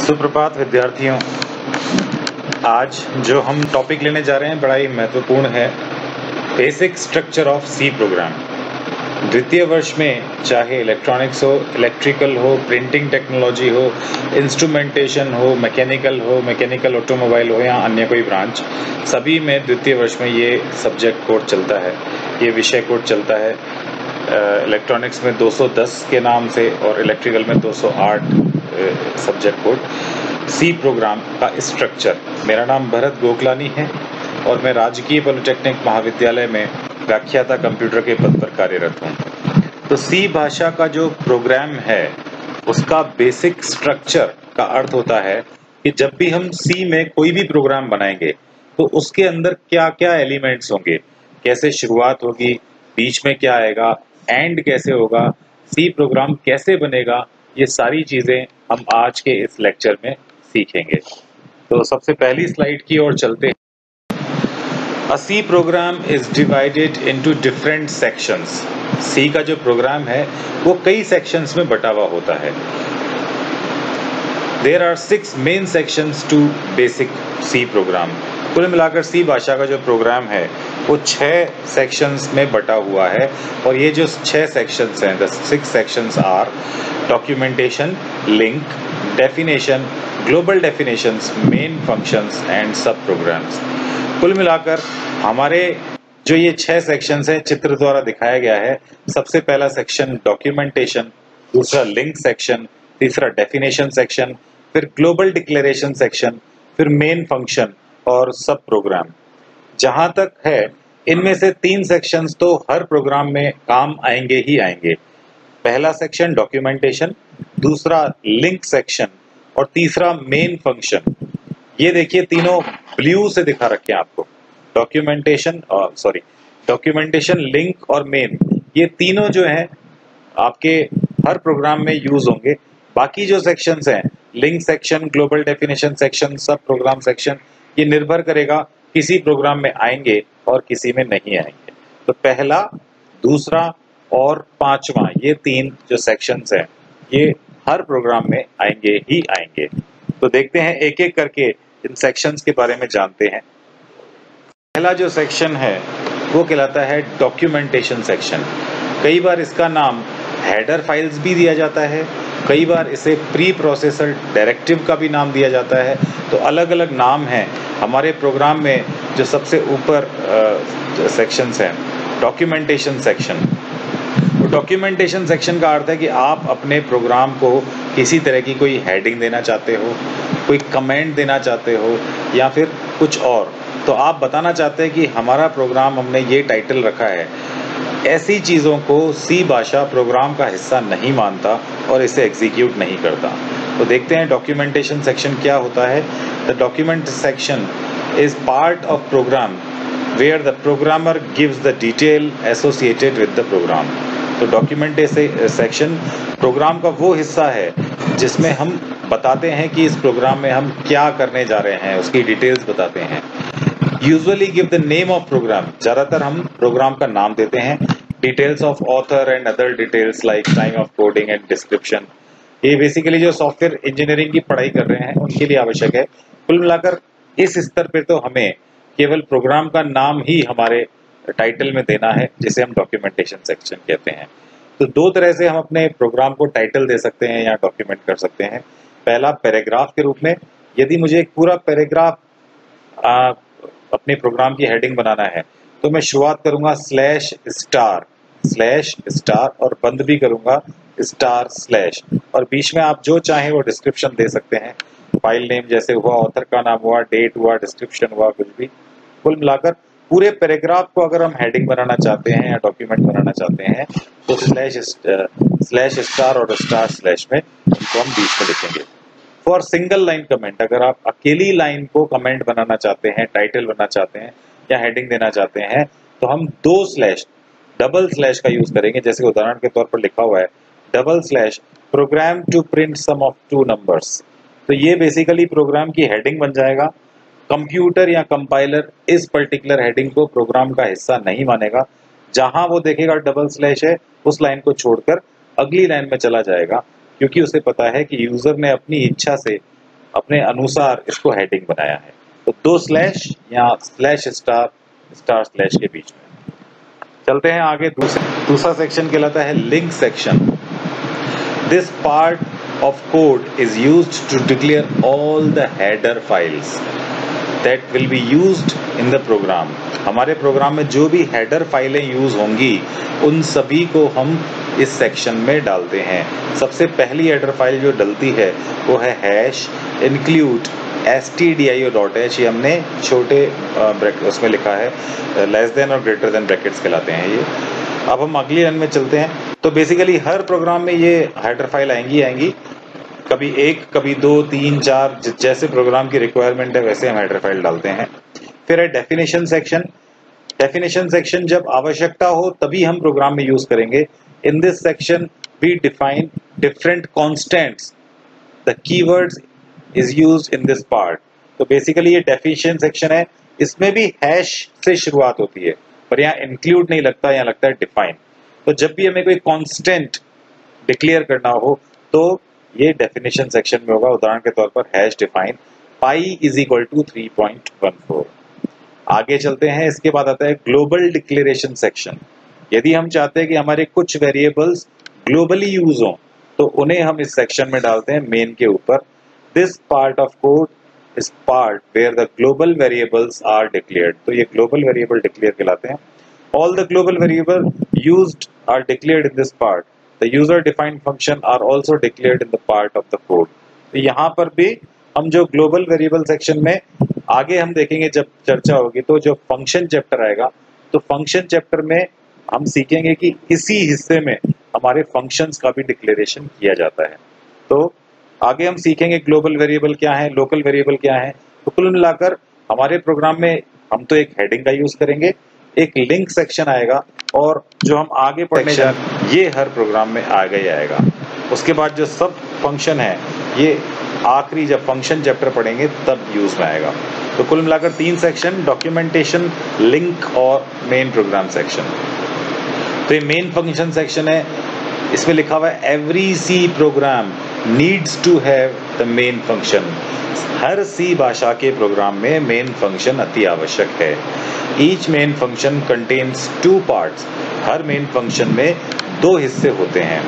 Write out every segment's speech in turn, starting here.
सुप्रभात विद्यार्थियों। आज जो हम टॉपिक लेने जा रहे हैं बड़ा ही महत्वपूर्ण है, basic structure of C program. द्वितीय वर्ष में चाहे इलेक्ट्रॉनिक्स हो, इलेक्ट्रिकल हो, प्रिंटिंग टेक्नोलॉजी हो, इंस्ट्रूमेंटेशन हो, मैकेनिकल ऑटोमोबाइल हो या अन्य कोई ब्रांच, सभी में द्वितीय वर्ष में ये सब्जेक्ट कोड चलता है, ये विषय कोड चलता है। इलेक्ट्रॉनिक्स में 210 के नाम से और इलेक्ट्रिकल में 208 सब्जेक्ट कोड। सी प्रोग्राम का स्ट्रक्चर। मेरा नाम भरत गोखलानी है और मैं राजकीय पॉलिटेक्निक महाविद्यालय में व्याख्याता कंप्यूटर के पद पर कार्यरत हूँ। तो सी भाषा का जो प्रोग्राम है उसका बेसिक स्ट्रक्चर का अर्थ होता है कि जब भी हम सी में कोई भी प्रोग्राम बनाएंगे तो उसके अंदर क्या क्या एलिमेंट्स होंगे, कैसे शुरुआत होगी, बीच में क्या आएगा, एंड कैसे होगा, सी प्रोग्राम कैसे बनेगा, ये सारी चीजें हम आज के इस लेक्चर में सीखेंगे। तो सबसे पहली स्लाइड की ओर चलते हैं। A C program is divided into different sections. C का जो प्रोग्राम है वो कई सेक्शंस में बटा हुआ होता है। There are 6 main sections to basic C program. कुल मिलाकर सी भाषा का जो प्रोग्राम है वो 6 सेक्शंस में बटा हुआ है और ये जो 6 सेक्शंस हैं, the 6 sections are documentation, link, definition, global definitions, main functions and sub programs। कुल मिलाकर हमारे जो ये 6 सेक्शंस हैं चित्र द्वारा दिखाया गया है। सबसे पहला सेक्शन डॉक्यूमेंटेशन, दूसरा लिंक सेक्शन, तीसरा डेफिनेशन सेक्शन, फिर ग्लोबल डिक्लेरेशन सेक्शन, फिर मेन फंक्शन और सब प्रोग्राम। जहां तक है इनमें से 3 सेक्शंस तो हर प्रोग्राम में काम आएंगे ही आएंगे। पहला सेक्शन डॉक्यूमेंटेशन, दूसरा लिंक सेक्शन और तीसरा मेन फंक्शन। ये देखिए तीनों ब्लू से दिखा रखे हैं आपको। डॉक्यूमेंटेशन, लिंक और मेन, ये तीनों जो हैं आपके हर प्रोग्राम में यूज होंगे। बाकी जो सेक्शंस हैं, link section, global definition section, सब प्रोग्राम सेक्शन, ये निर्भर करेगा किसी प्रोग्राम में आएंगे और किसी में नहीं आएंगे। तो पहला, दूसरा और 5वां, ये 3 जो सेक्शंस हैं ये हर प्रोग्राम में आएंगे ही आएंगे। तो देखते हैं एक एक करके इन सेक्शंस के बारे में जानते हैं। पहला जो सेक्शन है वो कहलाता है डॉक्यूमेंटेशन सेक्शन। कई बार इसका नाम हेडर फाइल्स भी दिया जाता है, कई बार इसे प्री प्रोसेसर डायरेक्टिव का भी नाम दिया जाता है। तो अलग अलग नाम हैं। हमारे प्रोग्राम में जो सबसे ऊपर सेक्शंस हैं, डॉक्यूमेंटेशन सेक्शन। डॉक्यूमेंटेशन सेक्शन का अर्थ है कि आप अपने प्रोग्राम को किसी तरह की कोई हेडिंग देना चाहते हो, कोई कमेंट देना चाहते हो या फिर कुछ और, तो आप बताना चाहते हैं कि हमारा प्रोग्राम हमने ये टाइटल रखा है। ऐसी चीज़ों को सी भाषा प्रोग्राम का हिस्सा नहीं मानता और इसे एग्जीक्यूट नहीं करता। तो देखते हैं डॉक्यूमेंटेशन सेक्शन क्या होता है। The document section is part of program where the programmer gives the detail associated with the program. तो डॉक्यूमेंटेशन सेक्शन प्रोग्राम का वो हिस्सा है जिसमें हम बताते हैं कि इस प्रोग्राम में हम क्या करने जा रहे हैं, उसकी डिटेल्स बताते हैं। Usually give the name of program, ज़्यादातर हम प्रोग्राम का नाम देते हैं। Details of author and other details like time of coding and description. ये बेसिकली जो सॉफ्टवेयर इंजीनियरिंग की पढ़ाई कर रहे हैं उनके लिए आवश्यक है। कुल मिलाकर इस स्तर पे तो हमें केवल प्रोग्राम का नाम ही हमारे टाइटल में देना है, जिसे हम डॉक्यूमेंटेशन सेक्शन कहते हैं। तो 2 तरह से हम अपने प्रोग्राम को टाइटल दे सकते हैं या डॉक्यूमेंट कर सकते हैं। पहला पैराग्राफ के रूप में, यदि मुझे एक पूरा पैराग्राफ अपने प्रोग्राम की हेडिंग बनाना है तो मैं शुरुआत करूंगा // और बंद भी करूंगा // और बीच में आप जो चाहें वो डिस्क्रिप्शन दे सकते हैं। फाइल नेम जैसे हुआ, ऑथर का नाम हुआ, डेट हुआ, डिस्क्रिप्शन हुआ, कुछ भी। कुल मिलाकर पूरे पैराग्राफ को अगर हम हेडिंग बनाना चाहते हैं या डॉक्यूमेंट बनाना चाहते हैं तो // और // में उनको हम बीच में लिखेंगे। फॉर सिंगल लाइन कमेंट, अगर आप अकेली लाइन को कमेंट बनाना चाहते हैं, टाइटल बनाना चाहते हैं या हेडिंग देना चाहते हैं तो हम 2/ डबल स्लैश का यूज करेंगे। जैसे उदाहरण के तौर पर लिखा हुआ है // program to print sum of 2 numbers. तो ये बेसिकली प्रोग्राम की हेडिंग बन जाएगा। कंप्यूटर या कंपाइलर इस पर्टिकुलर हेडिंग को प्रोग्राम का हिस्सा नहीं मानेगा। जहां वो देखेगा // है उस लाइन को छोड़कर अगली लाइन में चला जाएगा, क्योंकि उसे पता है कि यूजर ने अपनी इच्छा से अपने अनुसार इसको हेडिंग बनाया है। तो 2 स्लैश या स्लैश स्टार स्टार स्लैश के बीच में। चलते हैं आगे। दूसरा सेक्शन कहलाता है link section. This part of code is used to declare all the header files that will be used in the program। हमारे प्रोग्राम में जो भी हेडर फाइलें यूज होंगी उन सभी को हम इस सेक्शन में डालते हैं। सबसे पहली हेडर फाइल जो डलती है वो है हैश इंक्लूड stdio.h। ये हमने छोटे उसमें लिखा है, लेस देन और ग्रेटर देन ब्रैकेट्स कहलाते हैं ये। अब हम अगली लाइन में चलते हैं। तो बेसिकली हर प्रोग्राम में ये हेडर फाइल आएंगी, कभी 1, कभी 2, 3, 4, जैसे प्रोग्राम की रिक्वायरमेंट है वैसे हम हेडर फाइल डालते हैं। फिर है डेफिनेशन सेक्शन। डेफिनेशन सेक्शन जब आवश्यकता हो तभी हम प्रोग्राम में यूज करेंगे। In this section we define different constants, the keywords is used in this part. तो बेसिकली ये डेफिनेशन सेक्शन है, इसमें भी हैश से शुरुआत होती है, पर यहाँ इंक्लूड नहीं लगता, यहाँ लगता है डिफाइन। तो जब भी हमें कोई कांस्टेंट डिक्लेयर करना हो तो ये डेफिनेशन सेक्शन में होगा। उदाहरण के तौर पर hash define pi is equal to 3.14। आगे चलते हैं। इसके बाद आता है ग्लोबल डिक्लेरेशन सेक्शन। यदि हम चाहते हैं कि हमारे कुछ वेरिएबल्स ग्लोबली यूज हों तो उन्हें हम इस सेक्शन में डालते हैं मेन के ऊपर। This part of code is part where the global variables are declared. तो ये ग्लोबल वेरिएबल डिक्लेयर कहलाते हैं। All the global variable used are declared in this part. The user defined function are also declared in the part of the code। तो यहाँ पर भी हम जो ग्लोबल वेरिएबल सेक्शन में आगे हम देखेंगे जब चर्चा होगी, तो जो फंक्शन चैप्टर आएगा तो फंक्शन चैप्टर में हम सीखेंगे कि इसी हिस्से में हमारे फंक्शंस का भी डिक्लेरेशन किया जाता है। तो आगे हम सीखेंगे ग्लोबल वेरिएबल क्या है, लोकल वेरिएबल क्या है। तो कुल मिलाकर हमारे प्रोग्राम में हम तो एक हेडिंग का यूज करेंगे, एक लिंक सेक्शन आएगा, और जो हम आगे पढ़ने जा रहे हैं ये हर प्रोग्राम में आएगा ही आएगा। उसके बाद जो सब फंक्शन है ये आखिरी जब फंक्शन चैप्टर पढ़ेंगे तब यूज में आएगा। तो कुल मिलाकर 3 सेक्शन, डॉक्यूमेंटेशन, लिंक और मेन प्रोग्राम सेक्शन। तो ये मेन फंक्शन सेक्शन है, इसमें लिखा हुआ है every C program needs to have the main function. हर सी भाषा के प्रोग्राम में मेन फंक्शन अति आवश्यक है। Each main function contains 2 parts. हर मेन फंक्शन में 2 हिस्से होते हैं,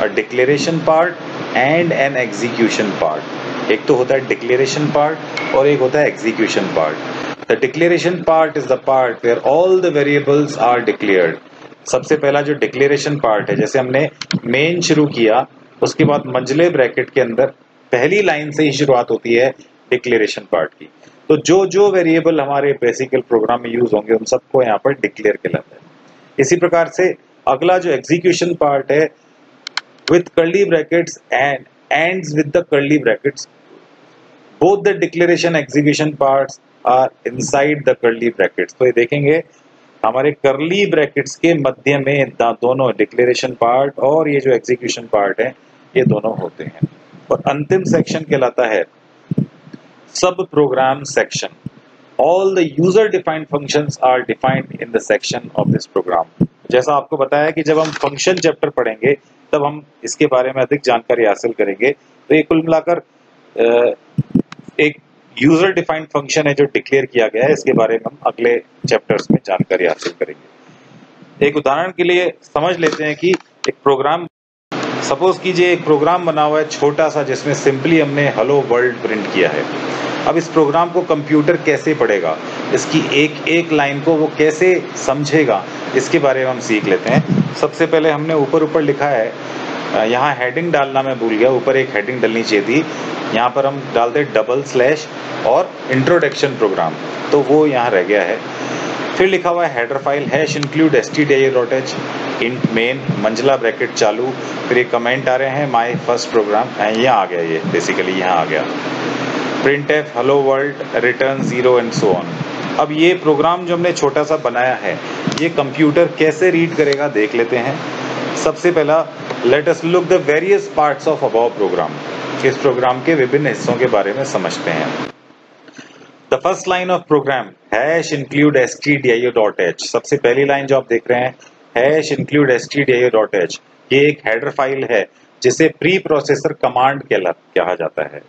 a declaration part and an execution part. एक तो होता है डिक्लेरेशन पार्ट और एक होता है execution part. The declaration part is the part where all the variables are declared. सबसे पहला जो डिक्लेरेशन पार्ट है, जैसे हमने मेन शुरू किया उसके बाद मंझले ब्रैकेट के अंदर पहली लाइन से ही शुरुआत होती है डिक्लेरेशन पार्ट की। तो जो जो वेरिएबल हमारे बेसिकल प्रोग्राम में यूज होंगे उन सबको यहाँ पर डिक्लेयर कहलाता है। इसी प्रकार से अगला जो एग्जीक्यूशन पार्ट है with curly brackets and ends with the curly brackets. Both the declaration execution parts are inside the curly brackets. तो ये देखेंगे हमारे कर्ली ब्रैकेट्स के मध्य में दोनों डिक्लेरेशन पार्ट और ये जो एग्जीक्यूशन पार्ट है ये दोनों होते हैं। और अंतिम सेक्शन कहलाता है sub program section. All the user defined functions are defined in the section of this program. जैसा आपको बताया कि जब हम फंक्शन चैप्टर पढ़ेंगे तब हम इसके बारे में अधिक जानकारी हासिल करेंगे। तो ये कुल मिलाकर एक यूजर डिफाइंड फंक्शन है जो डिक्लेयर किया गया है, इसके बारे में हम अगले चैप्टर्स में जानकारी हासिल करेंगे। एक उदाहरण के लिए समझ लेते हैं कि एक प्रोग्राम, सपोज कीजिए एक प्रोग्राम बना हुआ है छोटा सा जिसमें सिंपली हमने हेलो वर्ल्ड प्रिंट किया है। अब इस प्रोग्राम को कंप्यूटर कैसे पढ़ेगा, इसकी एक एक लाइन को वो कैसे समझेगा, इसके बारे में हम सीख लेते हैं। सबसे पहले हमने ऊपर लिखा है, यहाँ हेडिंग डालना मैं भूल गया, ऊपर एक हेडिंग डलनी चाहिए थी, यहाँ पर हम डालते डबल स्लैश और इंट्रोडक्शन प्रोग्राम, तो वो यहाँ रह गया है। फिर लिखा हुआ है header file hash include stdio.h int main मंझला ब्रैकेट चालू, फिर ये कमेंट आ रहे हैं माय फर्स्ट प्रोग्राम, यहाँ आ गया, ये बेसिकली यहाँ आ गया print F hello world return 0 and so on. अब ये प्रोग्राम जो हमने छोटा सा बनाया है ये कंप्यूटर कैसे रीड करेगा देख लेते हैं। सबसे पहला let us look the various parts of above program. इस प्रोग्राम के विभिन्न हिस्सों के बारे में समझते हैं। The first line of program hash include stdio.h। सबसे पहली लाइन जो आप देख रहे हैं हैश इंक्लूड stdio.h, ये एक हेडर फाइल है जिसे प्री प्रोसेसर कमांड कहा जाता है।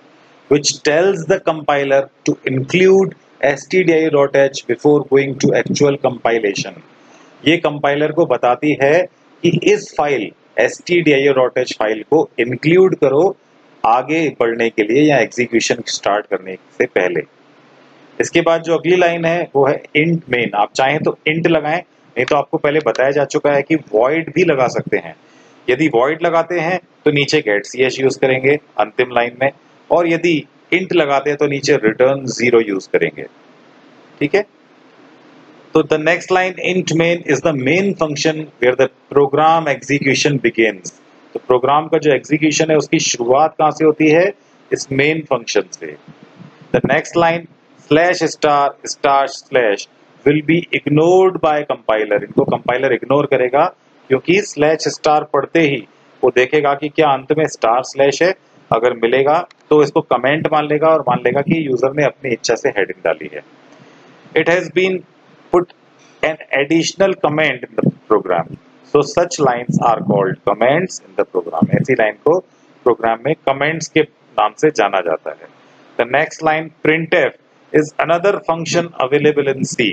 which tells the compiler to include stdio.h before going to actual compilation. ये कंपाइलर को बताती है कि इस फाइल stdio.h फाइल को इंक्लूड करो आगे बढ़ने के लिए या एग्जीक्यूशन स्टार्ट करने से पहले। इसके बाद जो अगली लाइन है वो है int main। आप चाहें तो int लगाएं, नहीं तो आपको पहले बताया जा चुका है कि void भी लगा सकते हैं। यदि void लगाते हैं तो नीचे getch यूज करेंगे अंतिम लाइन में, और यदि int लगाते हैं तो नीचे return 0 यूज करेंगे। ठीक है, तो the next line int main is the main function where the program execution begins। तो प्रोग्राम का जो एग्जीक्यूशन है उसकी शुरुआत कहां से होती है? इस मेन फंक्शन से। The next line /*/ will be ignored by compiler। इनको कंपाइलर इग्नोर करेगा क्योंकि /* पढ़ते ही वो देखेगा कि क्या अंत में // है। अगर मिलेगा तो इसको कमेंट मान लेगा और मान लेगा कि यूजर ने अपनी इच्छा से हेडिंग डाली है। It has been put an additional comment in the program, so such lines are called comments in the program। ऐसी लाइन को प्रोग्राम में कमेंट्स के नाम से जाना जाता है। The next line printf is another function available in C।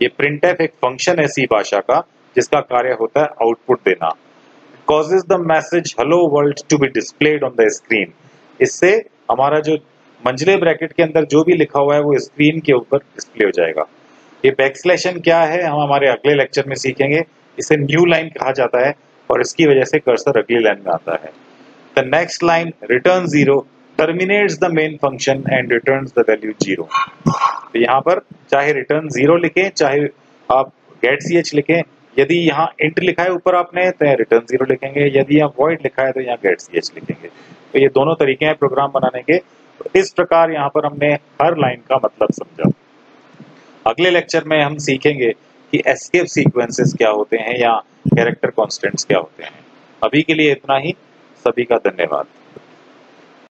ये printf एक फंक्शन है C भाषा का जिसका कार्य होता है आउटपुट देना। It causes the message hello world to be displayed on the screen। इससे हमारा जो मंझले ब्रैकेट के अंदर जो भी लिखा हुआ है वो स्क्रीन के ऊपर डिस्प्ले हो जाएगा। ये बैकस्लैशन क्या है हम हमारे अगले लेक्चर में सीखेंगे। इसे न्यू लाइन कहा जाता है और इसकी वजह से कर्सर अगली लाइन में आता है। The next line return 0 terminates the main function and returns the value 0। तो यहाँ पर चाहे रिटर्न 0 लिखें चाहे आप getch लिखें, यदि यहाँ int लिखा है ऊपर आपने तो यहाँ रिटर्न 0 लिखेंगे, यदि यहाँ void लिखा है तो यहाँ getch लिखेंगे। तो ये दोनों तरीके हैं प्रोग्राम बनाने के। तो इस प्रकार यहाँ पर हमने हर लाइन का मतलब समझा। अगले लेक्चर में हम सीखेंगे कि एस्केप सीक्वेंसेस क्या होते हैं या कैरेक्टर कॉन्स्टेंट्स क्या होते हैं। अभी के लिए इतना ही। सभी का धन्यवाद।